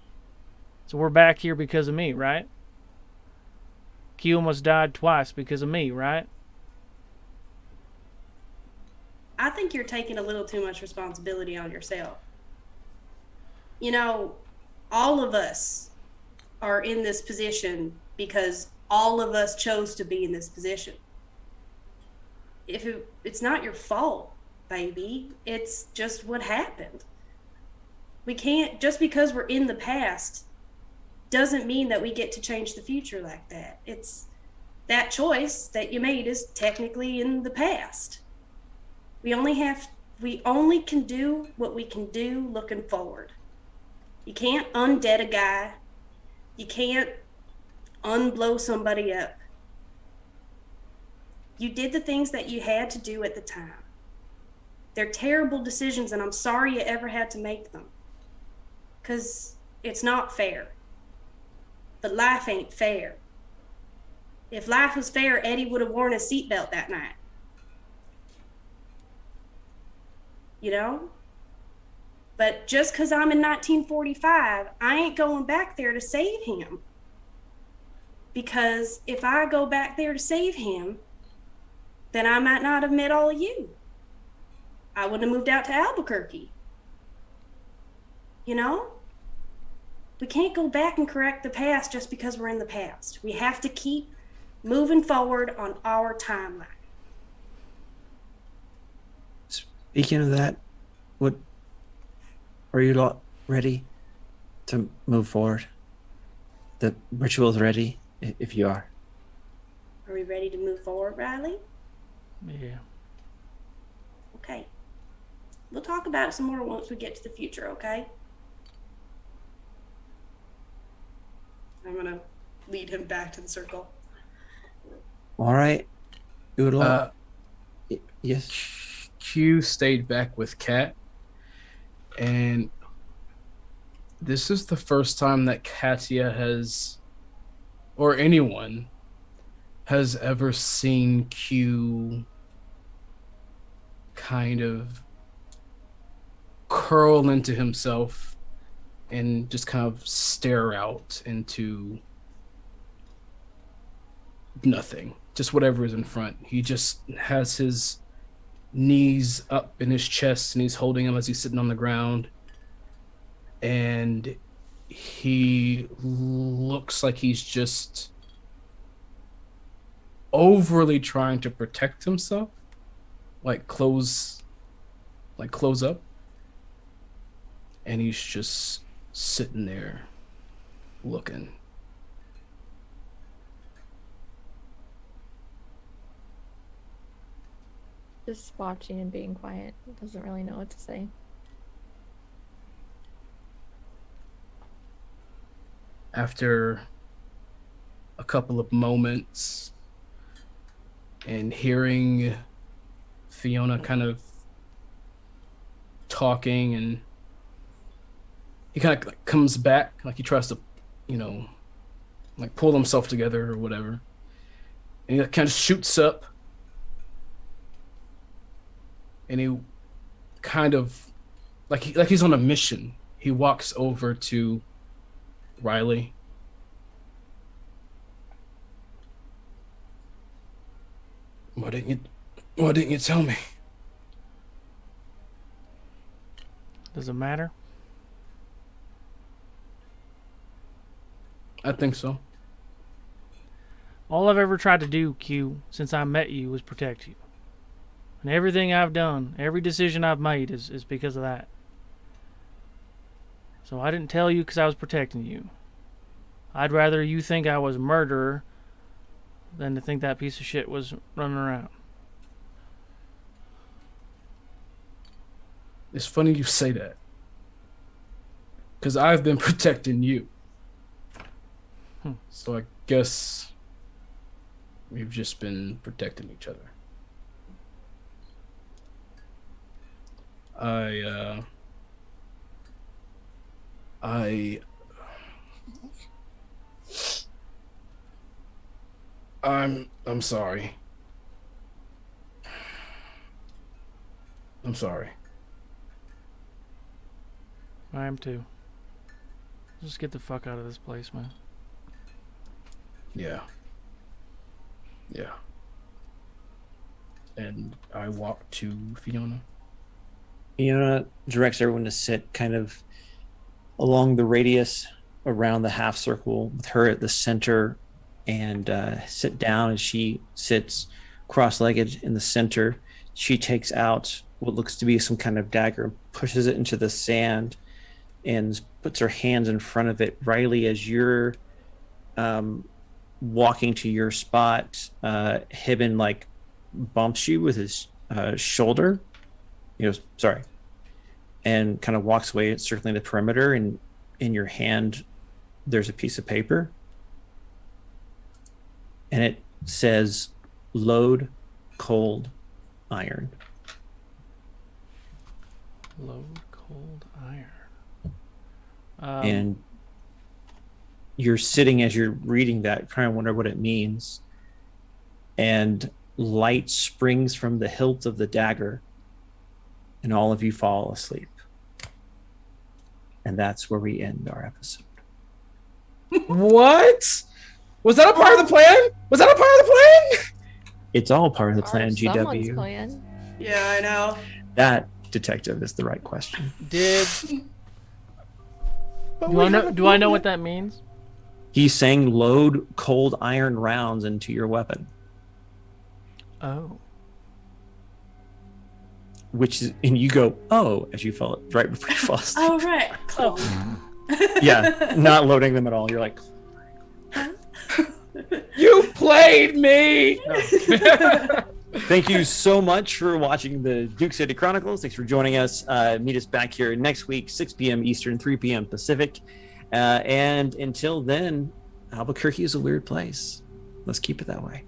So we're back here because of me, right? Q almost died twice because of me, right? I think you're taking a little too much responsibility on yourself. You know, all of us are in this position because all of us chose to be in this position. It's not your fault, baby. It's just what happened. We can't, just because we're in the past doesn't mean that we get to change the future like that. It's that choice that you made is technically in the past. We only can do what we can do looking forward. You can't undead a guy. You can't unblow somebody up. You did the things that you had to do at the time. They're terrible decisions, and I'm sorry you ever had to make them. Because it's not fair. But life ain't fair. If life was fair, Eddie would have worn a seatbelt that night. You know? But just because I'm in 1945, I ain't going back there to save him. Because if I go back there to save him, then I might not have met all of you. I wouldn't have moved out to Albuquerque. You know? We can't go back and correct the past just because we're in the past. We have to keep moving forward on our timeline. Speaking of that, are you lot ready to move forward? The ritual's ready, if you are. Are we ready to move forward, Riley? Yeah. Okay. We'll talk about it some more once we get to the future, okay? I'm gonna lead him back to the circle. All right. Oodle. Yes. Q stayed back with Kat, and this is the first time that Katya has, or anyone, has ever seen Q kind of curl into himself and just kind of stare out into nothing, just whatever is in front. He just has his knees up in his chest and he's holding him as he's sitting on the ground, and he looks like he's just overly trying to protect himself, like close up, and he's just sitting there looking. Just watching and being quiet. Doesn't really know what to say. After a couple of moments and hearing Fiona kind of talking, and he kind of like comes back, like he tries to, like pull himself together or whatever. And he kind of shoots up, and he kind of like he's on a mission. He walks over to Riley. Why didn't you tell me? Does it matter? I think so. All I've ever tried to do, Q, since I met you was protect you. And everything I've done, every decision I've made is because of that. So I didn't tell you because I was protecting you. I'd rather you think I was a murderer than to think that piece of shit was running around. It's funny you say that, because I've been protecting you. So I guess we've just been protecting each other. I'm sorry. I'm sorry. I am too. Just get the fuck out of this place, man. Yeah. And I walk to Fiona. Fiona directs everyone to sit kind of along the radius around the half circle with her at the center, and sit down. As she sits cross-legged in the center, she takes out what looks to be some kind of dagger, pushes it into the sand, and puts her hands in front of it. Riley, as you're walking to your spot, Hibben like bumps you with his shoulder, and kind of walks away, circling the perimeter, and in your hand there's a piece of paper, and it says load cold iron. Load cold iron. And you're sitting, as you're reading that, trying to wonder what it means, and light springs from the hilt of the dagger, and all of you fall asleep. And that's where we end our episode. What? Was that a part of the plan? It's all part of the plan, Or someone's GW. plan. Yeah, I know. That, detective, is the right question. Do I know what that means? He's saying load cold iron rounds into your weapon, Oh. which is, and you go, oh, as you fall right before you fall asleep. Oh, right. Cool. Yeah, not loading them at all. You're like, You played me! thank you so much for watching the Duke City Chronicles. Thanks for joining us. Meet us back here next week, 6 p.m. Eastern, 3 p.m. Pacific. And until then, Albuquerque is a weird place. Let's keep it that way.